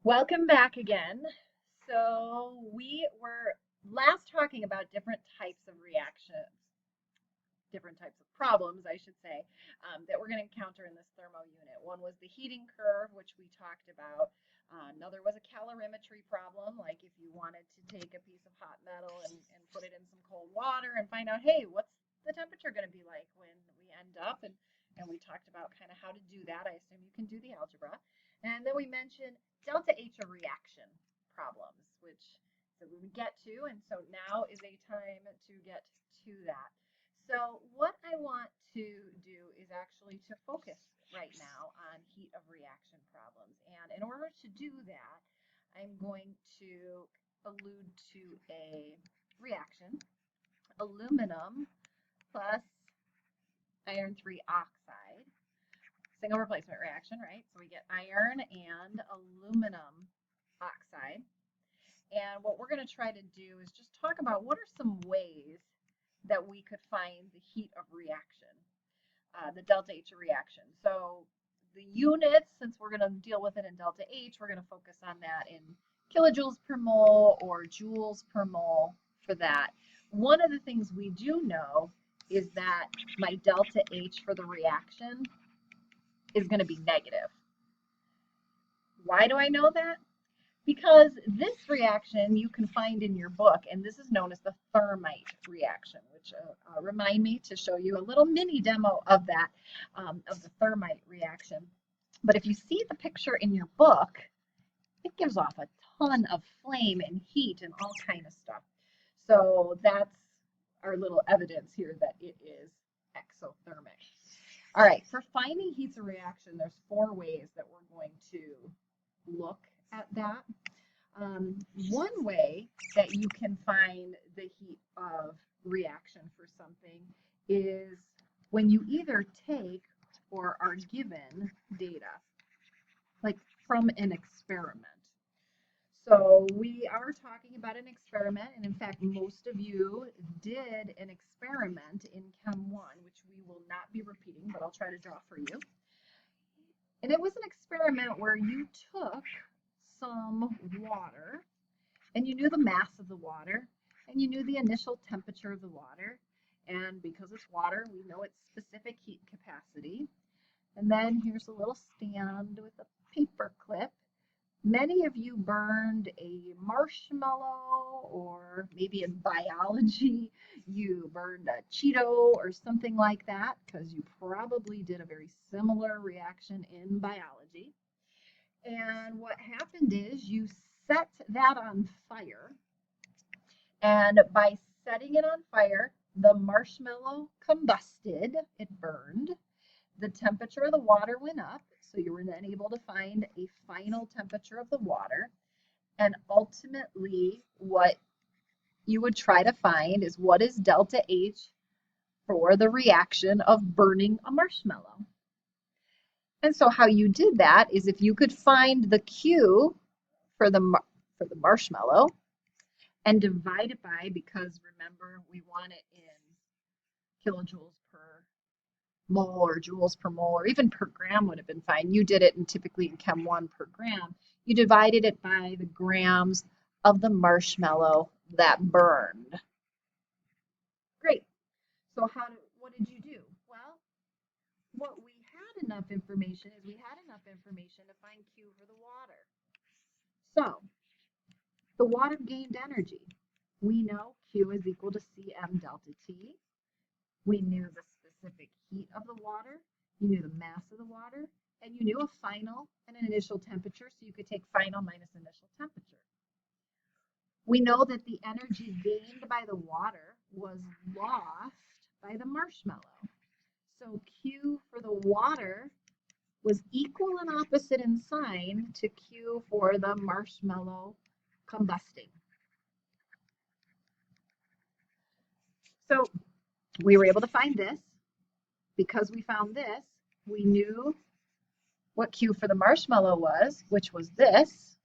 Welcome back again. So we were last talking about different types of reactions, different types of problems, I should say, that we're going to encounter in this thermo unit. One was the heating curve, which we talked about. Another was a calorimetry problem, like if you wanted to take a piece of hot metal and put it in some cold water and find out, hey, what's the temperature going to be like when we end up? And we talked about kind of how to do that. I assume you can do the algebra. And then we mentioned delta H of reaction problems, which so we would get to. And so now is a time to get to that. So what I want to do is actually to focus right now on heat of reaction problems. And in order to do that, I'm going to allude to a reaction, aluminum plus iron 3 oxide, single replacement reaction, right? So we get iron and aluminum oxide. And what we're going to try to do is just talk about what are some ways that we could find the heat of reaction, the delta H of reaction. So the units, since we're going to deal with it in delta H, we're going to focus on that in kilojoules per mole or joules per mole for that. One of the things we do know is that my delta H for the reaction is going to be negative. Why do I know that? Because this reaction you can find in your book, and this is known as the thermite reaction, which remind me to show you a little mini demo of that, of the thermite reaction. But if you see the picture in your book, it gives off a ton of flame and heat and all kind of stuff. So that's our little evidence here that it is exothermic. All right, for finding heats of reaction, there's 4 ways that we're going to look at that. One way that you can find the heat of reaction for something is when you either take or are given data, like from an experiment. So we are talking about an experiment, and in fact, most of you did an experiment in Chem 1, which we will not be repeating, but I'll try to draw for you. And it was an experiment where you took some water, and you knew the mass of the water, and you knew the initial temperature of the water, and because it's water, we know its specific heat capacity. And then here's a little stand with a paper clip. Many of you burned a marshmallow, or maybe in biology, you burned a Cheeto or something like that, because you probably did a very similar reaction in biology. And what happened is you set that on fire, and by setting it on fire, the marshmallow combusted, it burned. The temperature of the water went up, so you were then able to find a final temperature of the water. And ultimately, what you would try to find is what is delta H for the reaction of burning a marshmallow. And so how you did that is if you could find the Q for the marshmallow and divide it by, because remember we want it in kilojoules per mole or joules per mole, or even per gram would have been fine. You did it in typically in Chem 1 per gram. You divided it by the grams of the marshmallow that burned. Great. So what did you do? Well, what we had enough information is we had enough information to find Q for the water. So the water gained energy. We know Q is equal to Cm delta T. We knew the specific heat of the water, you knew the mass of the water, and you knew a final and an initial temperature, so you could take final minus initial temperature. We know that the energy gained by the water was lost by the marshmallow. So Q for the water was equal and opposite in sign to Q for the marshmallow combusting. So we were able to find this. Because we found this, we knew what Q for the marshmallow was, which was this.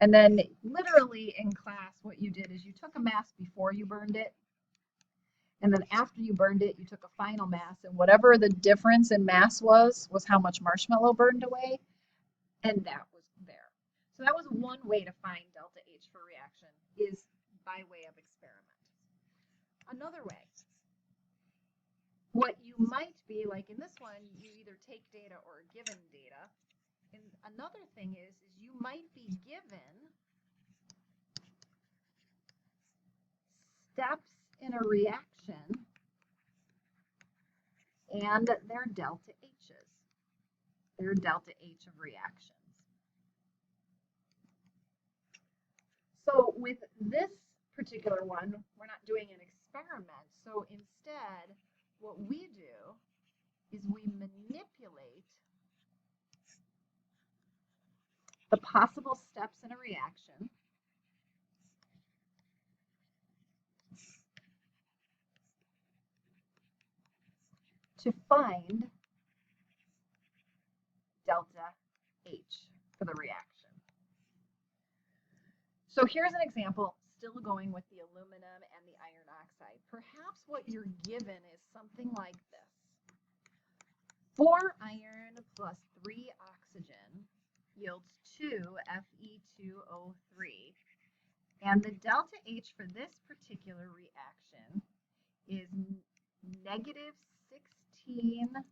And then literally in class, what you did is you took a mass before you burned it. And then after you burned it, you took a final mass. And whatever the difference in mass was how much marshmallow burned away. And that was there. So that was one way to find delta H for reaction, is by way of experiment. Another way, what you might be, like in this one, you either take data or given data. And another thing is you might be given steps in a reaction and their delta H's, their delta H of reactions. So with this particular one, we're not doing an experiment. So instead, what we do is we manipulate the possible steps in a reaction to find delta H for the reaction. So here's an example, still going with the aluminum and the iron oxide. Perhaps what you're given is something like this. 4 iron plus 3 oxygen yields 2 Fe2O3. And the delta H for this particular reaction is negative 16, let's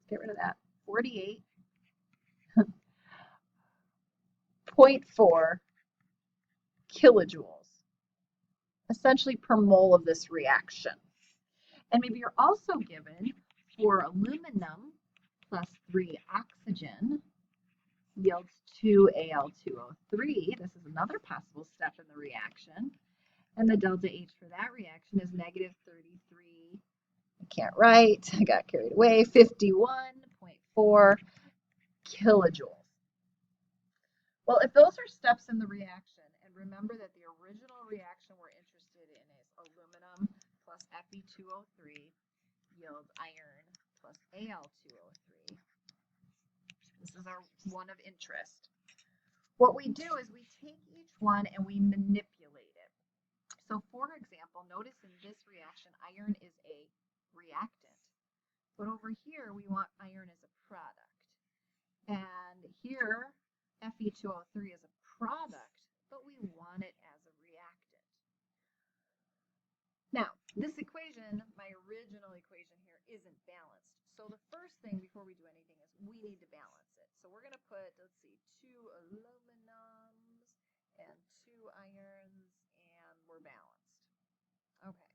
get rid of that, 48.4 kilojoules, essentially per mole of this reaction. And maybe you're also given 4 aluminum plus 3 oxygen yields 2 Al2O3. This is another possible step in the reaction. And the delta H for that reaction is negative 33, I can't write, I got carried away, 51.4 kilojoules. Well, if those are steps in the reaction, and remember that the original reaction we're interested in is aluminum plus Fe2O3 yields iron plus Al2O3. This is our one of interest. What we do is we take each one and we manipulate it. So for example, notice in this reaction, iron is a reactant. But over here, we want iron as a product. And here, Fe2O3 is a product, but we want it as a reactant. Now, this equation, my original equation here, isn't balanced. So the first thing before we do anything is we need to balance it. So we're going to put, let's see, 2 aluminums and 2 irons, and we're balanced. Okay.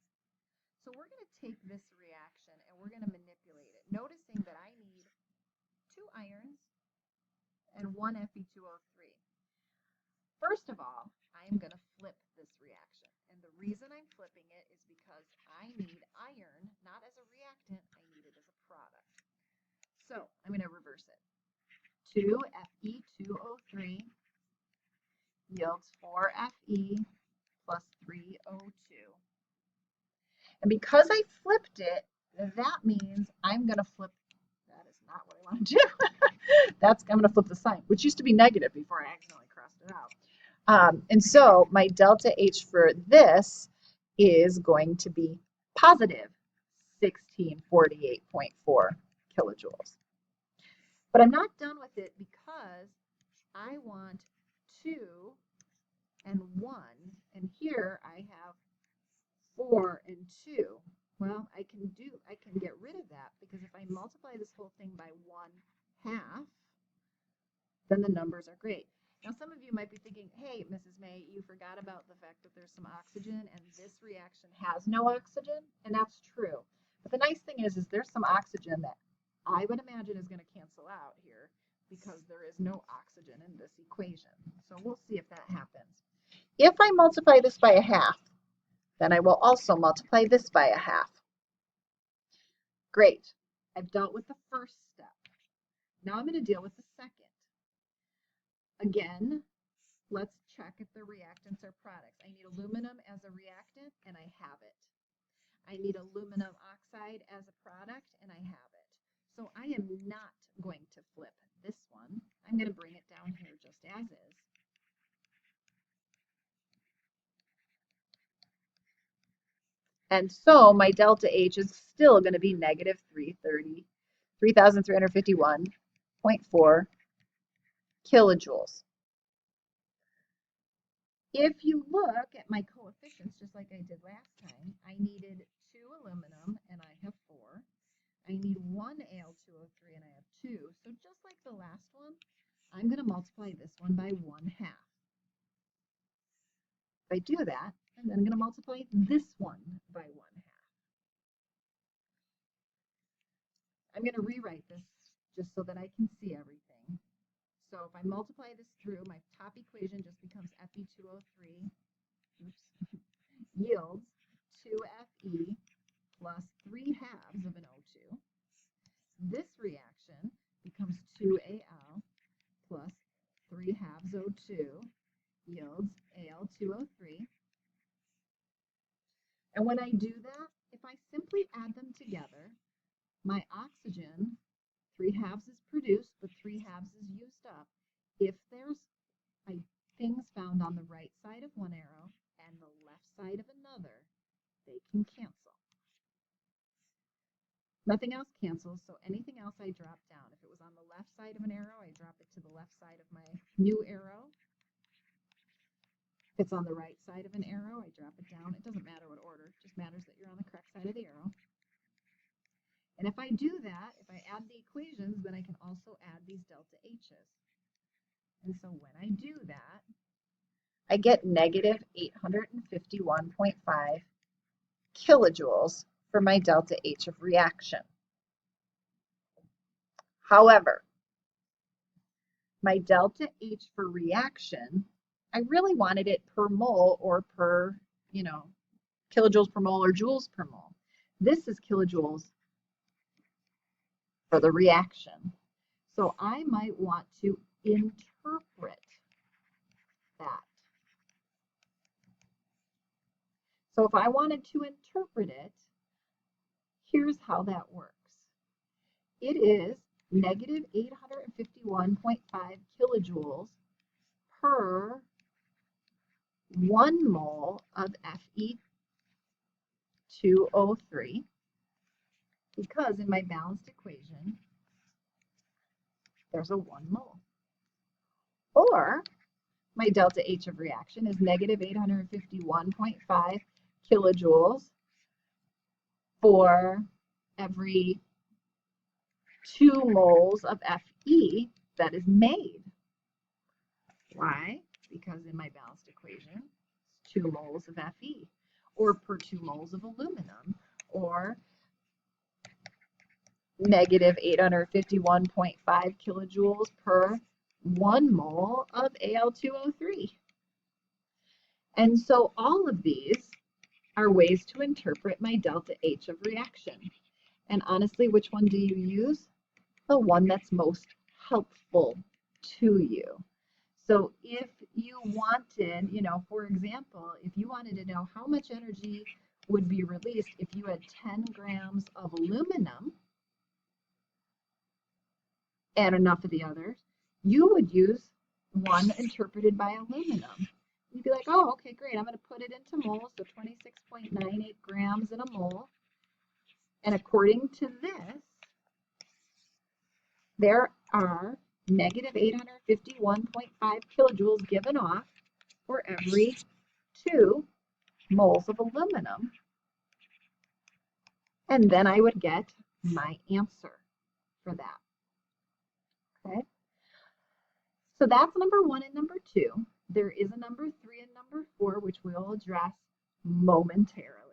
So we're going to take this reaction and we're going to manipulate it, noticing that I need 2 irons and 1 Fe2O3. First of all, I'm going to flip this reaction. And the reason I'm flipping it is because I need iron, not as a reactant, I need it as a product. So I'm going to reverse it. 2 Fe2O3 yields 4 Fe plus 3 O2. And because I flipped it, that means I'm going to flip, that is not what I want to do. I'm going to flip the sign, which used to be negative before I accidentally crossed it out. And so my delta H for this is going to be positive 1648.4 kilojoules. But I'm not done with it because I want 2 and 1, and here I have 4 and 2. Well, I can get rid of that because if I multiply this whole thing by 1/2, then the numbers are great. Now, some of you might be thinking, hey, Mrs. May, you forgot about the fact that there's some oxygen and this reaction has no oxygen, and that's true. But the nice thing is there's some oxygen that I would imagine is going to cancel out here because there is no oxygen in this equation. So we'll see if that happens. If I multiply this by 1/2, then I will also multiply this by 1/2. Great. I've dealt with the first step. Now I'm going to deal with the second. Again, let's check if the reactants are products. I need aluminum as a reactant, and I have it. I need aluminum oxide as a product, and I have it. So I am not going to flip this one. I'm going to bring it down here just as is. And so my delta H is still going to be negative 3,351.4 kilojoules. If you look at my coefficients, just like I did last time, I needed 2 aluminum and I have 4. I need 1 Al2O3 and I have 2. So just like the last one, I'm going to multiply this one by 1/2. If I do that, I'm then going to multiply this one by 1/2. I'm going to rewrite this just so that I can see everything. So if I multiply this through, my top equation just becomes Fe2O3 yields 2Fe plus 3/2 of an O2. This reaction becomes 2Al plus 3/2 O2 yields Al2O3. And when I do that, if I simply add them together, my oxygen, 3/2 is produced, but 3/2 is used up. If there's things found on the right side of one arrow and the left side of another, they can cancel. Nothing else cancels, so anything else I drop down. If it was on the left side of an arrow, I drop it to the left side of my new arrow. If it's on the right side of an arrow, I drop it down. It doesn't matter what order, it just matters that you're on the correct side of the arrow. And if I do that, if I add the equations, then I can also add these delta H's. And so when I do that, I get negative 851.5 kilojoules for my delta H of reaction. However, my delta H for reaction, I really wanted it per mole or per, kilojoules per mole or joules per mole. This is kilojoules for the reaction. So I might want to interpret that. So if I wanted to interpret it, here's how that works. It is negative 851.5 kilojoules per 1 mole of Fe2O3, because in my balanced equation, there's a 1 mole. Or my delta H of reaction is negative 851.5 kilojoules for every 2 moles of Fe that is made. Why? Because in my balanced equation, it's 2 moles of Fe, or per 2 moles of aluminum, or negative 851.5 kilojoules per 1 mole of Al2O3. And so all of these are ways to interpret my delta H of reaction. And honestly, which one do you use? The one that's most helpful to you. So if you wanted, for example, if you wanted to know how much energy would be released if you had 10 grams of aluminum and enough of the others, you would use one interpreted by aluminum. You'd be like, oh, okay, great. I'm going to put it into moles, so 26.98 grams in a mole. And according to this, there are negative 851.5 kilojoules given off for every 2 moles of aluminum. And then I would get my answer for that. Okay? So that's number 1 and number 2. There is a number 3 and number 4, which we'll address momentarily.